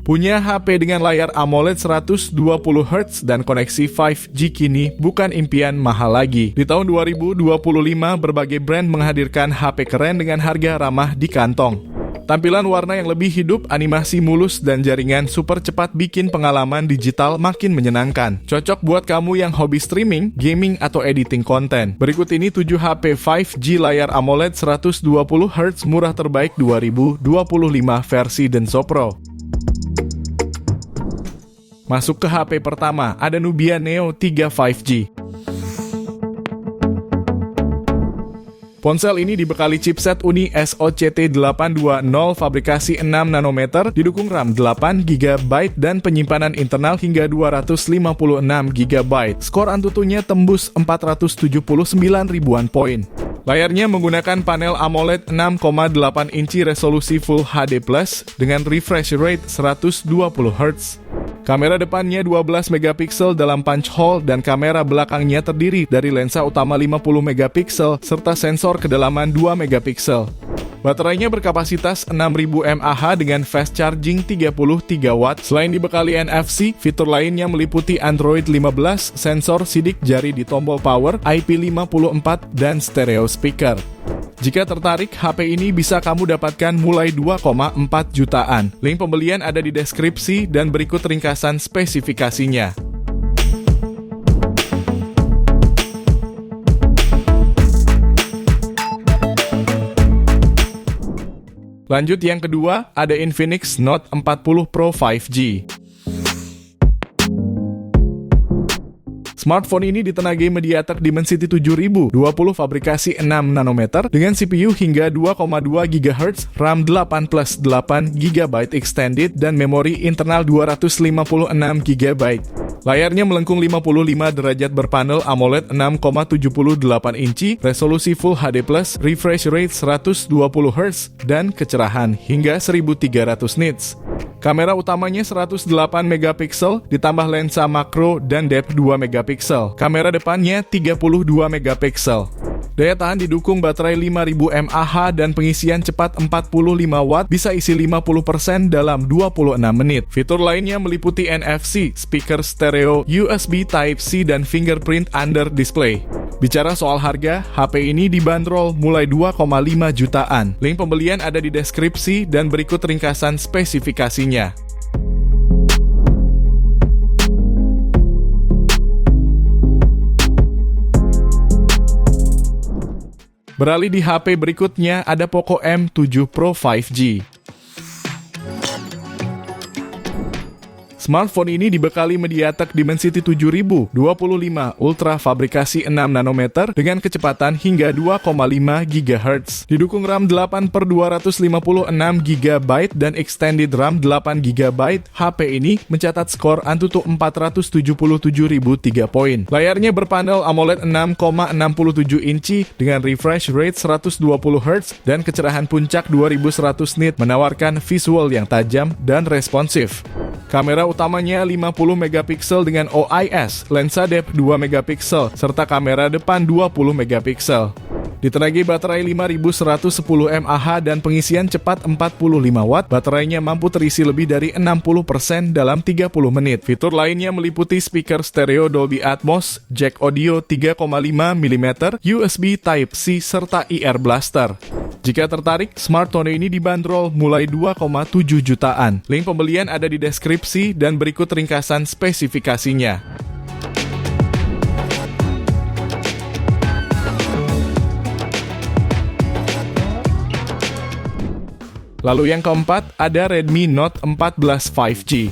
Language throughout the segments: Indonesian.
Punya HP dengan layar AMOLED 120Hz dan koneksi 5G kini bukan impian mahal lagi. Di tahun 2025, berbagai brand menghadirkan HP keren dengan harga ramah di kantong. Tampilan warna yang lebih hidup, animasi mulus, dan jaringan super cepat bikin pengalaman digital makin menyenangkan. Cocok buat kamu yang hobi streaming, gaming, atau editing konten. Berikut ini 7 HP 5G layar AMOLED 120Hz murah terbaik 2025 versi Denso Pro. Masuk ke HP pertama, ada Nubia Neo 3 5G. Ponsel ini dibekali chipset Uni SOCT820 fabrikasi 6 nanometer, didukung RAM 8 GB dan penyimpanan internal hingga 256 GB. Skor Antutunya tembus 479 ribuan poin. Layarnya menggunakan panel AMOLED 6,8 inci resolusi Full HD+, dengan refresh rate 120Hz. Kamera depannya 12 megapiksel dalam punch hole dan kamera belakangnya terdiri dari lensa utama 50 megapiksel serta sensor kedalaman 2 megapiksel. Baterainya berkapasitas 6000 mAh dengan fast charging 33 watt. Selain dibekali NFC, fitur lainnya meliputi Android 15, sensor sidik jari di tombol power, IP54, dan stereo speaker. Jika tertarik, HP ini bisa kamu dapatkan mulai 2,4 jutaan. Link pembelian ada di deskripsi dan berikut ringkasan spesifikasinya. Lanjut yang kedua, ada Infinix Note 40 Pro 5G. Smartphone ini ditenagai MediaTek Dimensity 7000, 20 fabrikasi 6 nanometer dengan CPU hingga 2,2 GHz, RAM 8+8 GB extended dan memori internal 256 GB. Layarnya melengkung 55 derajat berpanel AMOLED 6,78 inci, resolusi Full HD+, refresh rate 120Hz, dan kecerahan hingga 1300 nits. Kamera utamanya 108 megapiksel, ditambah lensa makro dan depth 2 megapiksel. Kamera depannya 32 megapiksel. Daya tahan didukung baterai 5000 mAh dan pengisian cepat 45 watt, bisa isi 50% dalam 26 menit. Fitur lainnya meliputi NFC, speaker stereo, USB Type-C, dan fingerprint under display. Bicara soal harga, HP ini dibanderol mulai 2,5 jutaan. Link pembelian ada di deskripsi dan berikut ringkasan spesifikasinya. Beralih di HP berikutnya, ada Poco M7 Pro 5G. Smartphone ini dibekali MediaTek Dimensity 7000, 25 Ultra fabrikasi 6 nanometer dengan kecepatan hingga 2,5 GHz. Didukung RAM 8/256 GB dan extended RAM 8 GB, HP ini mencatat skor Antutu 477.003 poin. Layarnya berpanel AMOLED 6,67 inci dengan refresh rate 120Hz dan kecerahan puncak 2100 nit, menawarkan visual yang tajam dan responsif. Kamera utamanya 50 megapiksel dengan OIS, lensa depth 2 megapiksel, serta kamera depan 20 megapiksel. Ditenagai baterai 5110 mAh dan pengisian cepat 45 watt, baterainya mampu terisi lebih dari 60% dalam 30 menit. Fitur lainnya meliputi speaker stereo Dolby Atmos, jack audio 3,5 mm, USB Type-C, serta IR Blaster. Jika tertarik, smartphone ini dibanderol mulai 2,7 jutaan. Link pembelian ada di deskripsi dan berikut ringkasan spesifikasinya. Lalu yang keempat, ada Redmi Note 14 5G.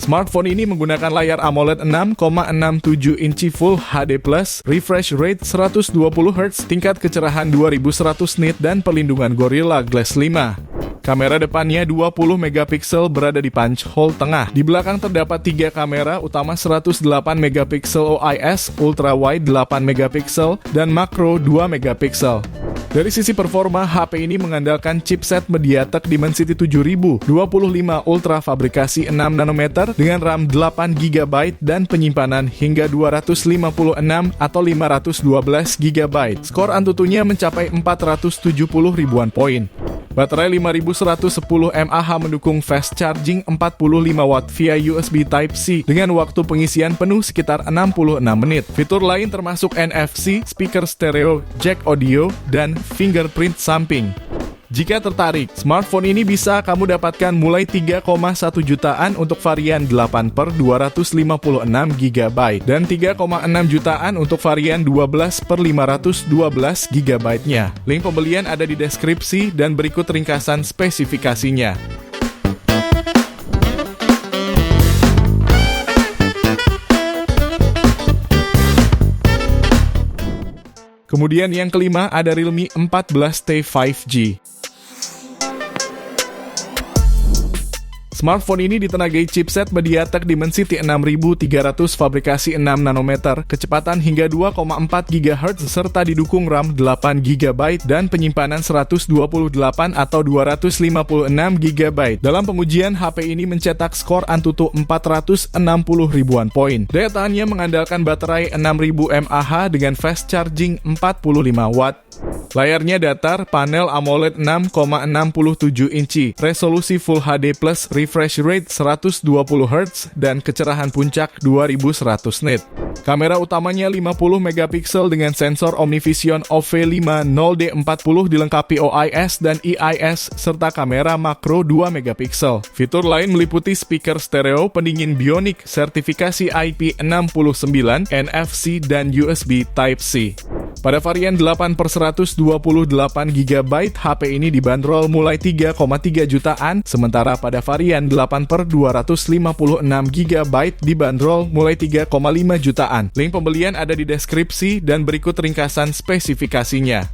Smartphone ini menggunakan layar AMOLED 6,67 inci Full HD+, refresh rate 120Hz, tingkat kecerahan 2100 nit, dan perlindungan Gorilla Glass 5. Kamera depannya 20 megapiksel berada di punch hole tengah. Di belakang terdapat 3 kamera utama 108 megapiksel OIS, ultra wide 8 megapiksel, dan makro 2 megapiksel. Dari sisi performa, HP ini mengandalkan chipset MediaTek Dimensity 7000, 25 Ultra fabrikasi 6 nanometer dengan RAM 8 GB dan penyimpanan hingga 256 atau 512 GB. Skor Antutunya mencapai 470 ribuan poin. Baterai 5110 mAh mendukung fast charging 45 watt via USB Type-C dengan waktu pengisian penuh sekitar 66 menit. Fitur lain termasuk NFC, speaker stereo, jack audio, dan fingerprint samping. Jika tertarik, smartphone ini bisa kamu dapatkan mulai 3,1 jutaan untuk varian 8/256 GB dan 3,6 jutaan untuk varian 12/512 GB-nya. Link pembelian ada di deskripsi dan berikut ringkasan spesifikasinya. Kemudian yang kelima ada Realme 14T 5G. Smartphone ini ditenagai chipset MediaTek Dimensity 6300 fabrikasi 6 nanometer, kecepatan hingga 2,4 GHz serta didukung RAM 8 GB dan penyimpanan 128 atau 256 GB. Dalam pengujian, HP ini mencetak skor Antutu 460 ribuan poin. Daya tahannya mengandalkan baterai 6000 mAh dengan fast charging 45 watt. Layarnya datar, panel AMOLED 6,67 inci, resolusi Full HD+, refresh rate 120 Hz, dan kecerahan puncak 2100 nit. Kamera utamanya 50 megapiksel dengan sensor OmniVision OV50D40 dilengkapi OIS dan EIS, serta kamera makro 2 megapiksel. Fitur lain meliputi speaker stereo, pendingin Bionic, sertifikasi IP69, NFC, dan USB Type-C. Pada varian 8/128 GB, HP ini dibanderol mulai 3,3 jutaan, sementara pada varian 8/256 GB dibanderol mulai 3,5 jutaan. Link pembelian ada di deskripsi dan berikut ringkasan spesifikasinya.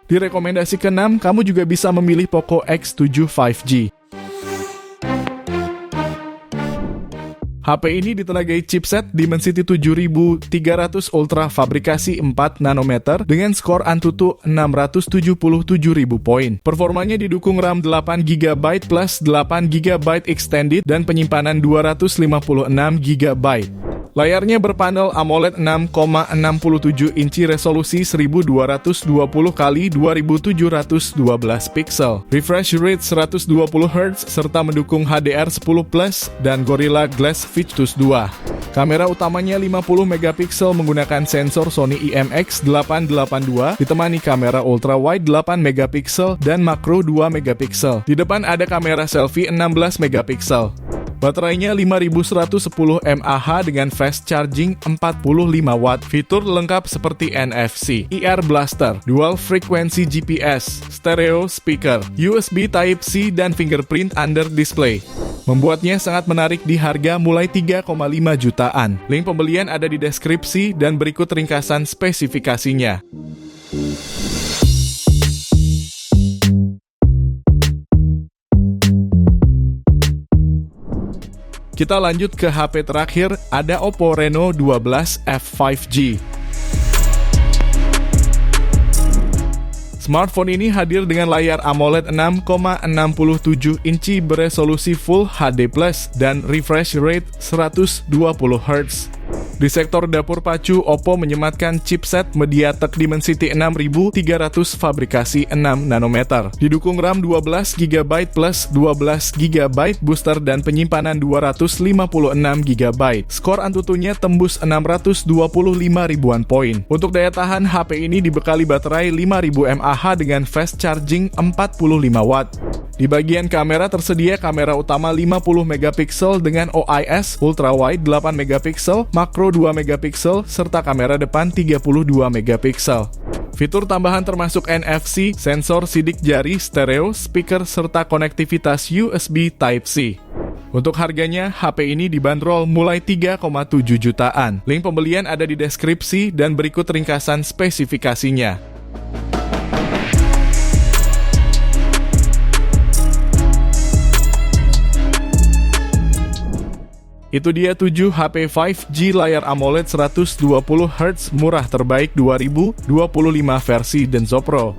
Di rekomendasi ke-6, kamu juga bisa memilih Poco X7 5G. HP ini ditenagai chipset Dimensity 7300 Ultra fabrikasi 4 nanometer dengan skor Antutu 677.000 poin. Performanya didukung RAM 8 GB plus 8 GB extended dan penyimpanan 256 GB. Layarnya berpanel AMOLED 6,67 inci resolusi 1220 x 2712 pixel. Refresh rate 120 Hz serta mendukung HDR10+ dan Gorilla Glass Victus 2. Kamera utamanya 50 megapiksel menggunakan sensor Sony IMX882 ditemani kamera ultra wide 8 megapiksel dan makro 2 megapiksel. Di depan ada kamera selfie 16 megapiksel. Baterainya 5110 mAh dengan fast charging 45 watt. Fitur lengkap seperti NFC, IR Blaster, Dual Frequency GPS, Stereo Speaker, USB Type-C, dan Fingerprint Under Display. Membuatnya sangat menarik di harga mulai 3,5 jutaan. Link pembelian ada di deskripsi dan berikut ringkasan spesifikasinya. Kita lanjut ke HP terakhir, ada Oppo Reno 12F 5G. Smartphone ini hadir dengan layar AMOLED 6,67 inci beresolusi Full HD+, dan refresh rate 120 Hz. Di sektor dapur pacu, Oppo menyematkan chipset MediaTek Dimensity 6300 fabrikasi 6 nanometer. Didukung RAM 12 GB plus 12 GB booster dan penyimpanan 256 GB. Skor Antutunya tembus 625 ribuan poin. Untuk daya tahan, HP ini dibekali baterai 5000 mAh dengan fast charging 45 watt. Di bagian kamera tersedia kamera utama 50 megapiksel dengan OIS, ultra wide 8 megapiksel, makro 2 megapiksel, serta kamera depan 32 megapiksel. Fitur tambahan termasuk NFC, sensor sidik jari, stereo, speaker, serta konektivitas USB Type-C. Untuk harganya, HP ini dibanderol mulai 3,7 jutaan. Link pembelian ada di deskripsi dan berikut ringkasan spesifikasinya. Itu dia 7 HP 5G layar AMOLED 120Hz murah terbaik 2025 versi Denso Pro.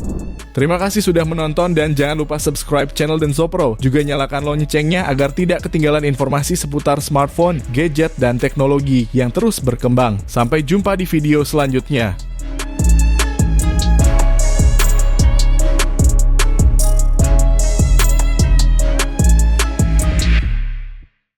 Terima kasih sudah menonton dan jangan lupa subscribe channel Denso Pro. Juga nyalakan loncengnya agar tidak ketinggalan informasi seputar smartphone, gadget, dan teknologi yang terus berkembang. Sampai jumpa di video selanjutnya.